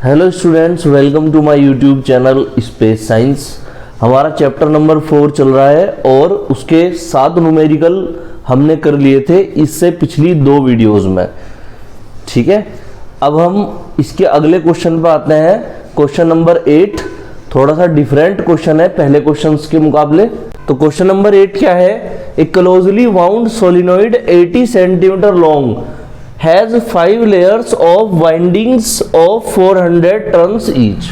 Hello students, welcome to my YouTube channel space science. हमारा chapter number 4 चल रहा है और उसके 7 न्यूमेरिकल हमने कर लिए थे इससे पिछली 2 वीडियोस में। ठीक है, अब हम इसके अगले क्वेश्चन पर आते हैं। क्वेश्चन नंबर 8 थोड़ा सा डिफरेंट क्वेश्चन है पहले क्वेश्चंस के मुकाबले। तो क्वेश्चन नंबर 8 क्या है? A closely wound solenoid 80 centimetre long has 5 layers of windings of 400 turns each।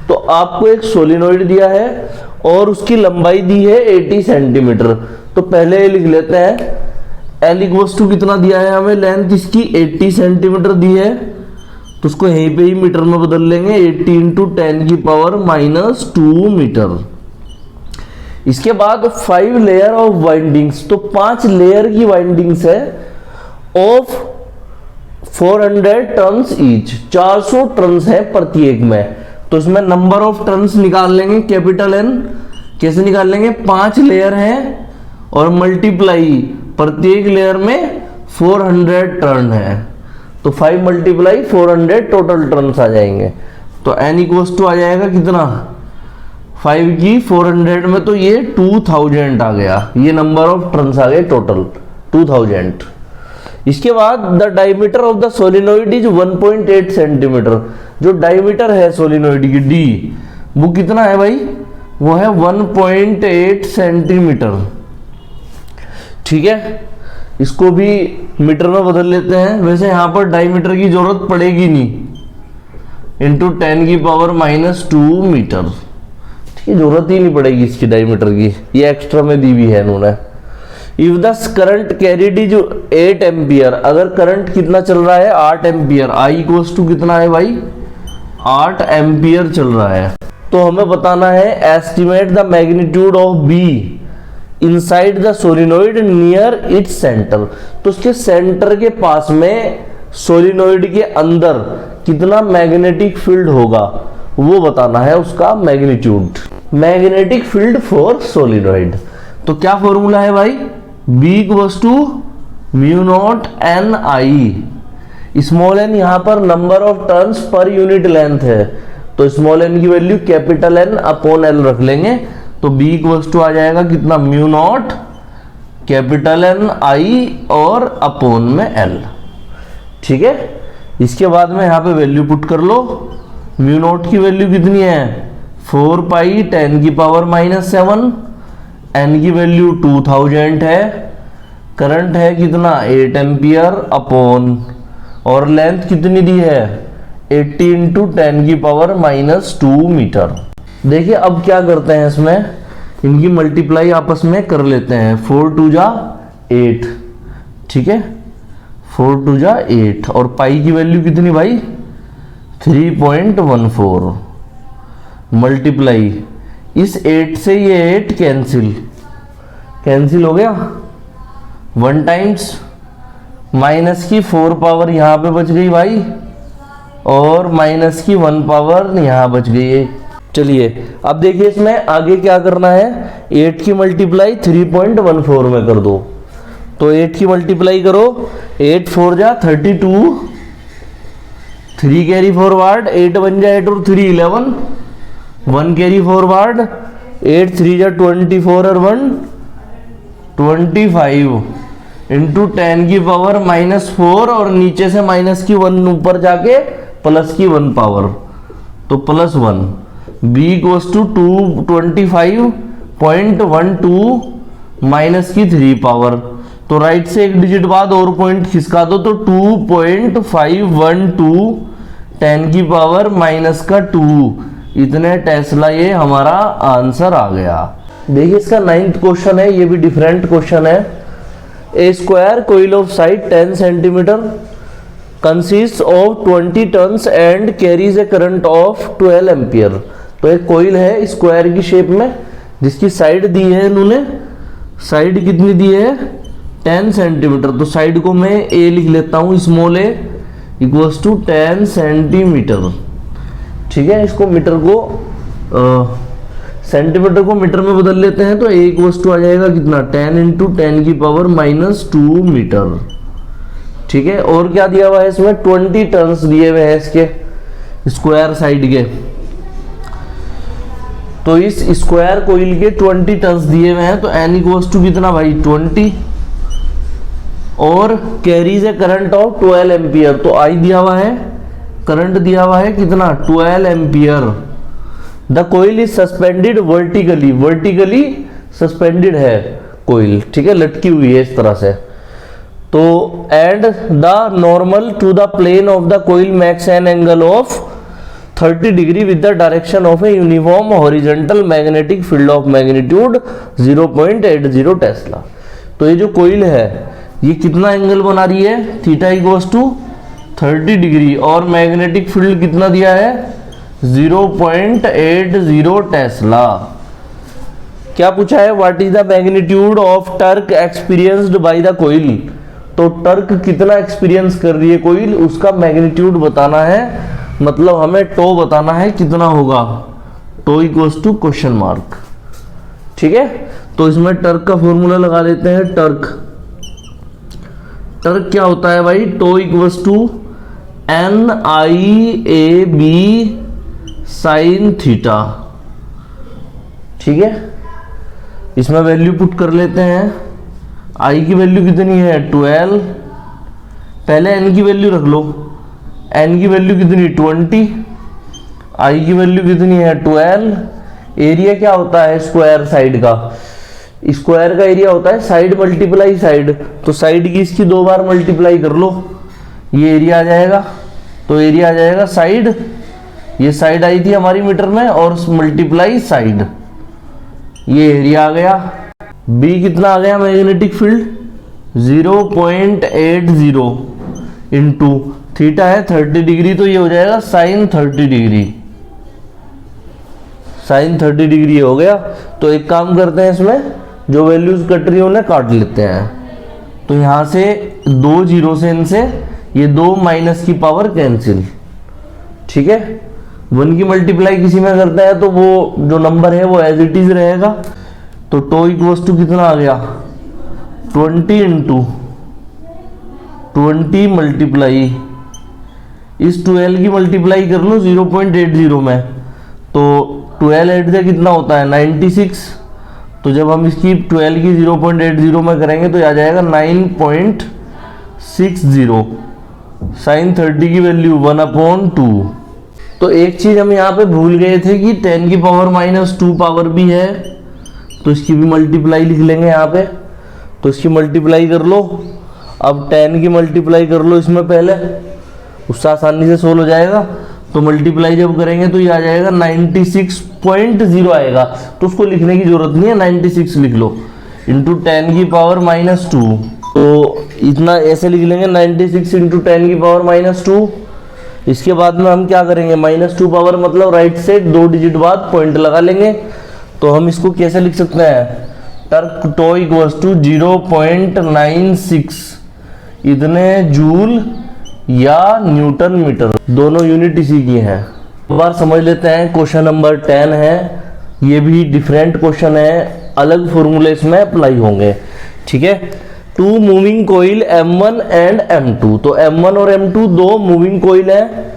तो आपको एक सोलिनॉइड दिया है और उसकी लंबाई दी है 80 सेंटीमीटर। तो पहले लिख लेते हैं L इक्वल्स टू कितना दिया है हमें, लेंथ इसकी 80 सेंटीमीटर दी है, तो उसको यहीं पे ही मीटर में बदल लेंगे। 80 इंटू 10 की पावर -2 मीटर। इसके बाद 5 लेयर ऑफ वाइंडिंग्स, तो 5 लेयर की वाइंडिंग्स है ऑफ 400 टर्न्स ईच, 400 टर्न्स है प्रत्येक में। तो इसमें नंबर ऑफ टर्न्स निकाल लेंगे कैपिटल N। कैसे निकाल लेंगे? 5 लेयर हैं और मल्टीप्लाई प्रत्येक लेयर में 400 टर्न है, तो 5 मल्टीप्लाई 400 टोटल टर्न्स आ जाएंगे। तो N इक्वल्स टू आ जाएगा कितना, 5 की 400 में, तो ये 2000 आ गया। ये नंबर ऑफ टर्न्स आ गए टोटल 2000। इसके बाद the diameter of the solenoid is 1.8 centimetre. जो डायमीटर है सोलिनॉइड की डी, वो कितना है भाई? वो है 1.8 सेंटीमीटर। ठीक है, इसको भी मीटर में बदल लेते हैं। वैसे यहां पर डायमीटर की जरूरत पड़ेगी नहीं, इंटू 10 की पावर -2 मीटर। ठीक है, जरूरत ही नहीं पड़ेगी इसकी डायमीटर की, ये एक्स्ट्रा में दी हुई है इन्होंने। If the current carried is 8 ampere, अगर करंट कितना चल रहा है 8 एम्पियर, आई इक्वल्स टू कितना है भाई 8 एम्पियर चल रहा है। तो हमें बताना है estimate the magnitude of be inside the solenoid near its centre. तो उसके सेंटर के पास में सोलिनॉइड के अंदर कितना मैग्नेटिक फील्ड होगा वो बताना है, उसका magnitude. Magnetic field for solenoid, तो क्या फॉर्मूला है भाई? B equals to mu naught n I. Small n यहां पर नंबर ऑफ टर्न्स पर यूनिट लेंथ है, तो स्मॉल एन की value capital N upon L रख लेंगे। तो B इक्वल्स टू आ जाएगा कितना, म्यू नॉट कैपिटल N आई और अपॉन में L। ठीक है, इसके बाद में यहां पे वैल्यू पुट कर लो। म्यू नॉट की वैल्यू कितनी है 4 पाई 10 की पावर -7, N की वैल्यू 2000 है, करंट है कितना 8 एम्पियर अपॉन, और लेंथ कितनी दी है 80 इंटू 10 की पावर -2 मीटर। देखिए अब क्या करते हैं, इसमें इनकी मल्टीप्लाई आपस में कर लेते हैं। 4 2 जा 8, ठीक है, 4 2 जा 8, और पाई की वैल्यू कितनी भाई 3.14 मल्टीप्लाई इस 8 से ये 8 कैंसिल हो गया, 1 टाइम्स माइनस की 4 पावर यहां पे बच गई भाई, और माइनस की 1 पावर यहां बच गई है। चलिए अब देखिए इसमें आगे क्या करना है। 8 की मल्टीप्लाई 3.14 में कर दो, तो 8 की मल्टीप्लाई करो, 8 4 जा 32, 3 कैरी फॉरवर्ड, 8 1 जा 8 और 3 11, 1 कैरी फॉरवर्ड, 8 3 जा 24 और 1 25 इंटू 10 की पावर -4, और नीचे से माइनस की 1 ऊपर जाके प्लस की 1 पावर, तो +1। B इक्वल्स टू 225.12 माइनस की 3 पावर, तो राइट से एक डिजिट बाद और पॉइंट खिसका दो, तो 2.512 10 की पावर -2, इतने टेस्ला। ये हमारा आंसर आ गया। देखिए इसका 9th क्वेश्चन है, ये भी डिफरेंट क्वेश्चन है। A square coil of size 10 centimetre consist of 20 turns and carries a current of 12 ampere. तो एक कोइल है स्क्वायर की शेप में, जिसकी साइड दी है इन्होंने, साइड कितनी दी है 10 सेंटीमीटर। तो साइड को मैं ए लिख लेता हूं, small a equals to 10 centimetre. ठीक है, इसको मीटर को सेंटीमीटर को मीटर में बदल लेते हैं, तो ए इक्वल्स टू आ जाएगा कितना 10 इंटू 10 की पावर -2 मीटर। ठीक है, और क्या दिया हुआ है इसमें 20 टर्न्स दिए हुए हैं इसके, स्क्वायर साइड के। तो इस स्क्वायर कोइल के 20 टर्न्स दिए हुए हैं, तो n इक्वल्स टू कितना भाई 20, और carries a current of 12 ampere. तो I दिया हुआ है, करंट दिया हुआ है कितना 12 ampere. The coil is suspended vertically, vertically suspended है कोइल, ठीक है, लटकी हुई है इस तरह से। तो and the normal to the plane of the coil makes an angle of 30 degree with the direction of a uniform horizontal magnetic field of magnitude 0.80 tesla. तो ये जो कोइल है ये कितना एंगल बना रही है, थीटा इक्वल्स टू 30 डिग्री, और मैग्नेटिक फील्ड कितना दिया है 0.80 टेस्ला। क्या पूछा है, what is the magnitude of torque experienced by the coil. तो टर्क कितना एक्सपीरियंस कर रही है कोइल, उसका मैग्नीट्यूड बताना है, मतलब हमें टो बताना है कितना होगा, tau equals to question mark, ठीक है। तो इसमें टर्क का फॉर्मूला लगा लेते हैं। टर्क, टर्क क्या होता है भाई, tau equals to NIAB sine theta, ठीक है। इसमें वैल्यू पुट कर लेते हैं। I की वैल्यू कितनी है 12, पहले n की वैल्यू रख लो, n की वैल्यू कितनी 20, I की वैल्यू कितनी है 12। एरिया क्या होता है स्क्वायर साइड का, स्क्वायर का एरिया होता है साइड मल्टीप्लाई साइड, तो साइड की इसकी 2 बार मल्टीप्लाई कर लो, ये एरिया आ जाएगा। तो एरिया आ जाएगा साइड, ये साइड आई थी हमारी मीटर में, और मल्टीप्लाई साइड, ये एरिया आ गया। B कितना आ गया मैग्नेटिक फील्ड 0.80 इंटू थीटा है 30 डिग्री, तो ये हो जाएगा साइन 30 डिग्री, साइन 30 डिग्री हो गया। तो एक काम करते हैं, इसमें जो वैल्यूज कट रही है उन्हें काट लेते हैं। तो यहां से 2 जीरो से इनसे ये 2 माइनस की पावर कैंसिल, ठीक है। 1 की मल्टीप्लाई किसी में करता है तो वो जो नंबर है वो एज इट इज रहेगा। तो टो इक्वल्स टू कितना आ गया 20 इंटू 20 मल्टीप्लाई इस 12 की मल्टीप्लाई कर लो 0.80 में, तो 12 8 से कितना होता है 96। तो जब हम इसकी 12 की 0.80 में करेंगे तो आ जाएगा 9.60। साइन 30 की वैल्यू 1/2। तो एक चीज हम यहाँ पे भूल गए थे कि 10 की पावर -2 पावर भी है, तो इसकी भी मल्टीप्लाई लिख लेंगे यहाँ पे। तो इसकी मल्टीप्लाई कर लो, अब 10 की मल्टीप्लाई कर लो इसमें पहले, उससे आसानी से सोल्व हो जाएगा। तो मल्टीप्लाई जब करेंगे तो ये आ जाएगा 96.0 आएगा, तो उसको लिखने की जरूरत नहीं है, 96 लिख लो इंटू 10 की पावर -2। तो इतना ऐसे लिख लेंगे 96 इंटू 10 की पावर -2। इसके बाद में हम क्या करेंगे, -2 पावर मतलब राइट से 2 डिजिट बाद पॉइंट लगा लेंगे। तो हम इसको कैसे लिख सकते हैं, टर्क टो इक्वल्स टू 0.96 इतने जूल या न्यूटन मीटर, दोनों यूनिट इसी की हैं। एक बार समझ लेते हैं, क्वेश्चन नंबर 10 है, ये भी डिफरेंट क्वेश्चन है, अलग फॉर्मूले इसमें अप्लाई होंगे, ठीक है। 2 moving coil M1 and M2, तो M1 और M2 दो मूविंग कोइल है।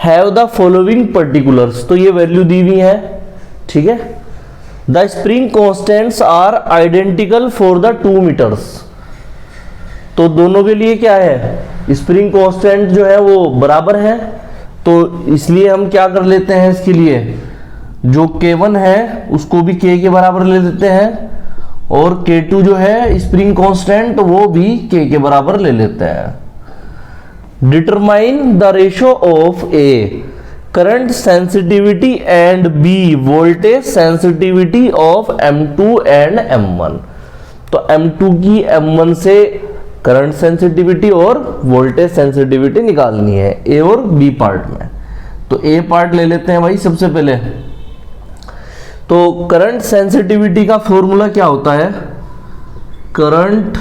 हैव द फॉलोइंग पर्टिकुलर्स, तो ये वैल्यू दी हुई है, ठीक है। The spring constants are identical for the 2 metres, तो दोनों के लिए क्या है, स्प्रिंग कांस्टेंट जो है वो बराबर है। तो इसलिए हम क्या कर लेते हैं, इसके लिए जो K1 है उसको भी K के बराबर ले लेते हैं, और K2 जो है स्प्रिंग कांस्टेंट वो भी K के बराबर ले लेते हैं। Determine the ratio of A current sensitivity and B voltage sensitivity of M2 and M1। तो M2 की M1 से करंट सेंसिटिविटी और वोल्टेज सेंसिटिविटी निकालनी है ए और बी पार्ट में। तो ए पार्ट ले लेते हैं भाई सबसे पहले। तो करंट सेंसिटिविटी का फॉर्मूला क्या होता है, करंट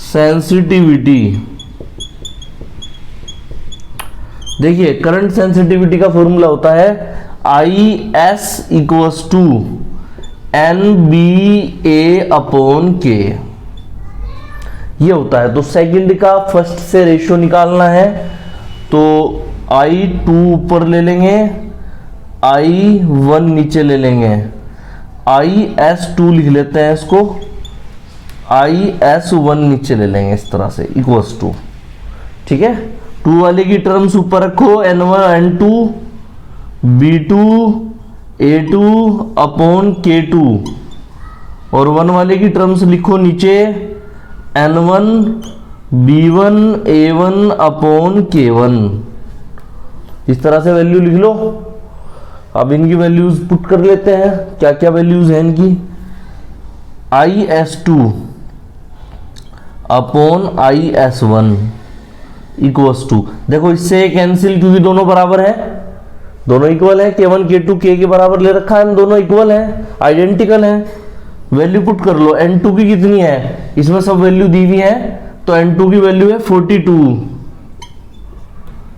सेंसिटिविटी, देखिए करंट सेंसिटिविटी का फॉर्मूला होता है IS इक्वल्स टू NBA/K, ये होता है। तो सेकंड का फर्स्ट से रेशियो निकालना है, तो I2 ऊपर ले लेंगे, I1 नीचे ले लेंगे, IS2 लिख लेते हैं इसको, IS1 नीचे ले लेंगे इस तरह से, इक्वल्स टू, ठीक है। 2 वाले की टर्म्स ऊपर रखो, N1 N2 B2 A2 upon K2, और 1 वाले की टर्म्स लिखो नीचे, N1 B1 A1 upon K1। इस तरह से वैल्यू लिख लो। अब इनकी वैल्यूज पुट कर लेते हैं, क्या क्या वैल्यूज हैं इनकी। IS2 upon IS1 equals to, देखो इससे कैंसिल क्योंकि दोनों बराबर है, दोनों इक्वल है, K1 K2 K के बराबर ले रखा है, दोनों इक्वल है, आइडेंटिकल है। वैल्यू पुट कर लो। N2 की कितनी है, इसमें सब वैल्यू दी हुई है, तो N2 की वैल्यू है 42,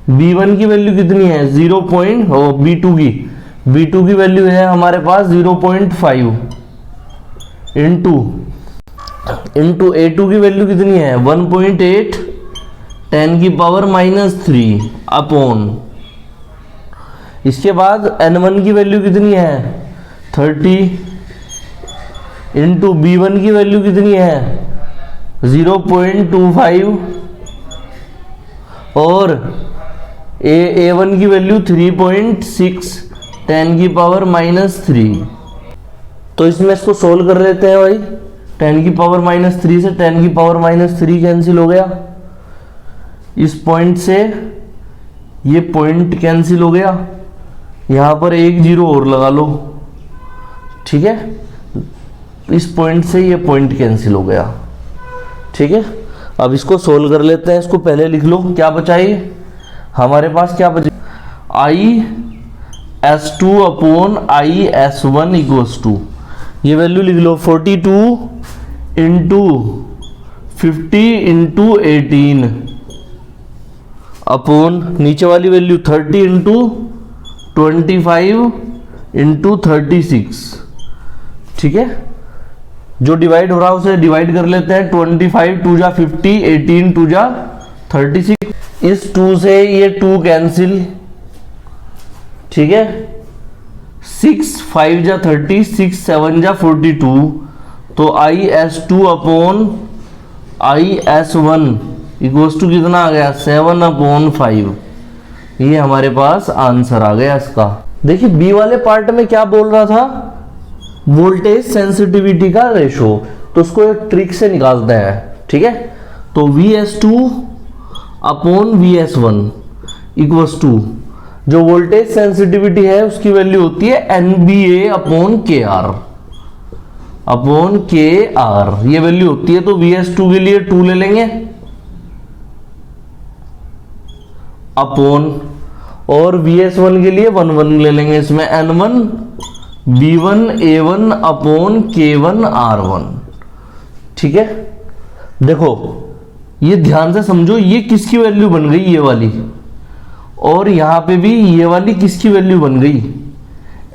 B1 की वैल्यू कितनी है 0. B2 की वैल्यू है हमारे पास 0.5 इंटू A2 की वैल्यू कितनी है 1.8 10 की पावर -3 अपॉन, इसके बाद N1 की वैल्यू कितनी है 30 इंटू B1 की वैल्यू कितनी है 0.25 और A1 की वैल्यू 3.6 10 की पावर -3। तो इसमें इसको सोल्व कर लेते हैं भाई। 10 की पावर -3 से 10 की पावर -3 कैंसिल हो गया, इस पॉइंट से ये पॉइंट कैंसिल हो गया, यहां पर एक 0 और लगा लो, ठीक है। इस पॉइंट से ये पॉइंट कैंसिल हो गया, ठीक है। अब इसको सोल्व कर लेते हैं, इसको पहले लिख लो। क्या बचा ये हमारे पास, क्या बचा IS2 upon IS1 equals to, ये वैल्यू लिख लो 42 इंटू 50 इंटू 18 अपॉन नीचे वाली वैल्यू 30 इंटू 25 इंटू 36, ठीक है। जो डिवाइड हो रहा है उसे डिवाइड कर लेते हैं। 25 2 जा 50, 18 2 जा 36, इस 2 से ये 2 कैंसिल, ठीक है। 6 5 जा 30, 6 7 जा 42, तो IS2 upon IS1 equals to कितना आ गया 7/5। ये हमारे पास आंसर आ गया इसका। देखिए बी वाले पार्ट में क्या बोल रहा था, वोल्टेज सेंसिटिविटी का रेशो, तो उसको एक ट्रिक से निकालते हैं, ठीक है। तो VS2 upon VS1 equals to, जो वोल्टेज सेंसिटिविटी है उसकी वैल्यू होती है NBA upon KR upon KR, ये वैल्यू होती है। तो VS2 के लिए 2 ले लेंगे अपॉन, और VS1 के लिए 1 1 ले लेंगे, इसमें N1 B1 A1 upon K1 R1, ठीक है। देखो ये ध्यान से समझो, ये किसकी वैल्यू बन गई ये वाली, और यहां पे भी ये वाली किसकी वैल्यू बन गई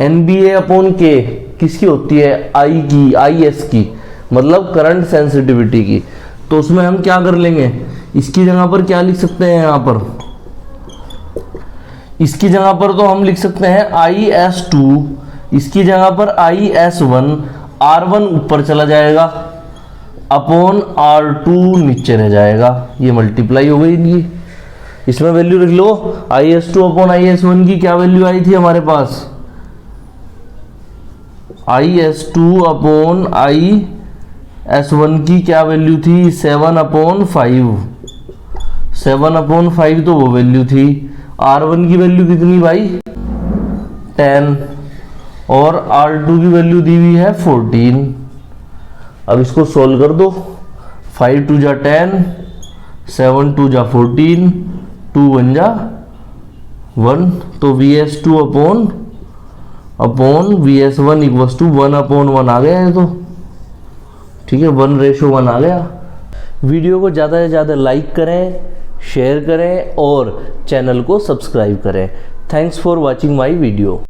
NBA अपॉन K, किसकी होती है I की, IS की, मतलब करंट सेंसिटिविटी की। तो उसमें हम क्या कर लेंगे, इसकी जगह पर क्या लिख सकते हैं, यहां पर इसकी जगह पर तो हम लिख सकते हैं IS2, इसकी जगह पर IS1, R1 ऊपर चला जाएगा अपॉन R2 नीचे रह जाएगा, ये मल्टीप्लाई हो गई इनकी। इसमें वैल्यू लिख लो, IS2 अपॉन IS1 की क्या वैल्यू आई थी हमारे पास, IS2 अपॉन IS1 की क्या वैल्यू थी 7/5, 7/5 तो वो वैल्यू थी। R1 की वैल्यू कितनी भाई 10, और R2 की वैल्यू दी हुई है 14। अब इसको सोल्व कर दो, 5 2 जा 10, 7 2 जा 14, 2 1 जा 1, तो VS2 upon VS1 equals to 1/1 आ गया है, तो ठीक है 1:1 आ गया। वीडियो को ज़्यादा से ज़्यादा लाइक करें, शेयर करें और चैनल को सब्सक्राइब करें। Thanks for watching my video.